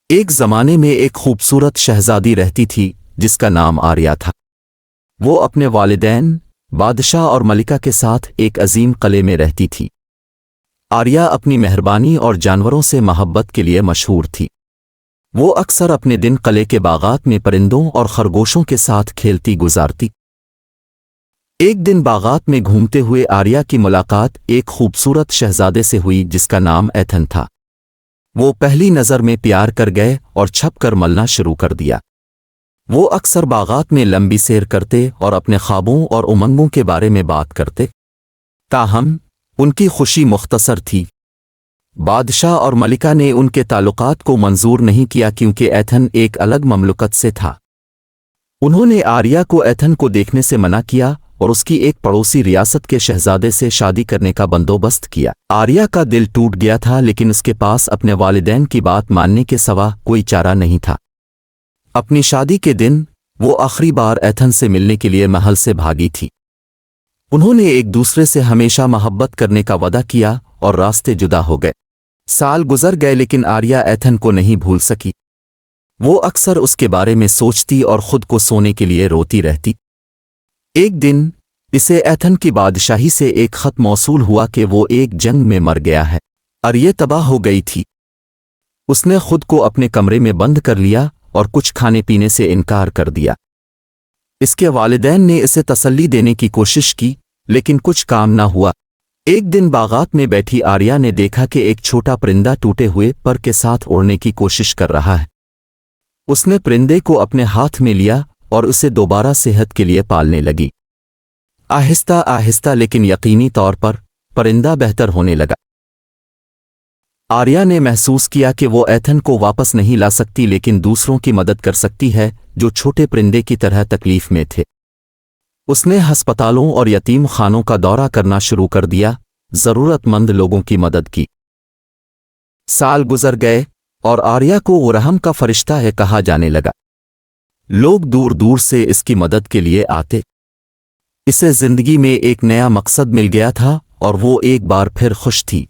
ایک زمانے میں ایک خوبصورت شہزادی رہتی تھی جس کا نام آریہ تھا۔ وہ اپنے والدین بادشاہ اور ملکہ کے ساتھ ایک عظیم قلعے میں رہتی تھی۔ آریہ اپنی مہربانی اور جانوروں سے محبت کے لیے مشہور تھی۔ وہ اکثر اپنے دن قلعے کے باغات میں پرندوں اور خرگوشوں کے ساتھ کھیلتی گزارتی۔ ایک دن باغات میں گھومتے ہوئے آریہ کی ملاقات ایک خوبصورت شہزادے سے ہوئی جس کا نام ایتھن تھا۔ وہ پہلی نظر میں پیار کر گئے اور چھپ کر ملنا شروع کر دیا۔ وہ اکثر باغات میں لمبی سیر کرتے اور اپنے خوابوں اور امنگوں کے بارے میں بات کرتے، تاہم ان کی خوشی مختصر تھی۔ بادشاہ اور ملکہ نے ان کے تعلقات کو منظور نہیں کیا کیونکہ ایتھن ایک الگ مملکت سے تھا۔ انہوں نے آریہ کو ایتھن کو دیکھنے سے منع کیا اور اس کی ایک پڑوسی ریاست کے شہزادے سے شادی کرنے کا بندوبست کیا۔ آریہ کا دل ٹوٹ گیا تھا لیکن اس کے پاس اپنے والدین کی بات ماننے کے سوا کوئی چارہ نہیں تھا۔ اپنی شادی کے دن وہ آخری بار ایتھن سے ملنے کے لیے محل سے بھاگی تھی۔ انہوں نے ایک دوسرے سے ہمیشہ محبت کرنے کا وعدہ کیا اور راستے جدا ہو گئے۔ سال گزر گئے لیکن آریہ ایتھن کو نہیں بھول سکی۔ وہ اکثر اس کے بارے میں سوچتی اور خود کو سونے کے لیے روتی رہتی۔ ایک دن اسے ایتھن کی بادشاہی سے ایک خط موصول ہوا کہ وہ ایک جنگ میں مر گیا ہے۔ آریہ تباہ ہو گئی تھی۔ اس نے خود کو اپنے کمرے میں بند کر لیا اور کچھ کھانے پینے سے انکار کر دیا۔ اس کے والدین نے اسے تسلی دینے کی کوشش کی لیکن کچھ کام نہ ہوا۔ ایک دن باغات میں بیٹھی آریہ نے دیکھا کہ ایک چھوٹا پرندہ ٹوٹے ہوئے پر کے ساتھ اڑنے کی کوشش کر رہا ہے۔ اس نے پرندے کو اپنے ہاتھ میں لیا اور اسے دوبارہ صحت کے لیے پالنے لگی۔ آہستہ آہستہ لیکن یقینی طور پر پرندہ بہتر ہونے لگا۔ آریہ نے محسوس کیا کہ وہ ایتھن کو واپس نہیں لا سکتی لیکن دوسروں کی مدد کر سکتی ہے جو چھوٹے پرندے کی طرح تکلیف میں تھے۔ اس نے ہسپتالوں اور یتیم خانوں کا دورہ کرنا شروع کر دیا، ضرورت مند لوگوں کی مدد کی۔ سال گزر گئے اور آریہ کو وہ رحم کا فرشتہ ہے کہا جانے لگا۔ لوگ دور دور سے اس کی مدد کے لیے آتے۔ اسے زندگی میں ایک نیا مقصد مل گیا تھا اور وہ ایک بار پھر خوش تھی۔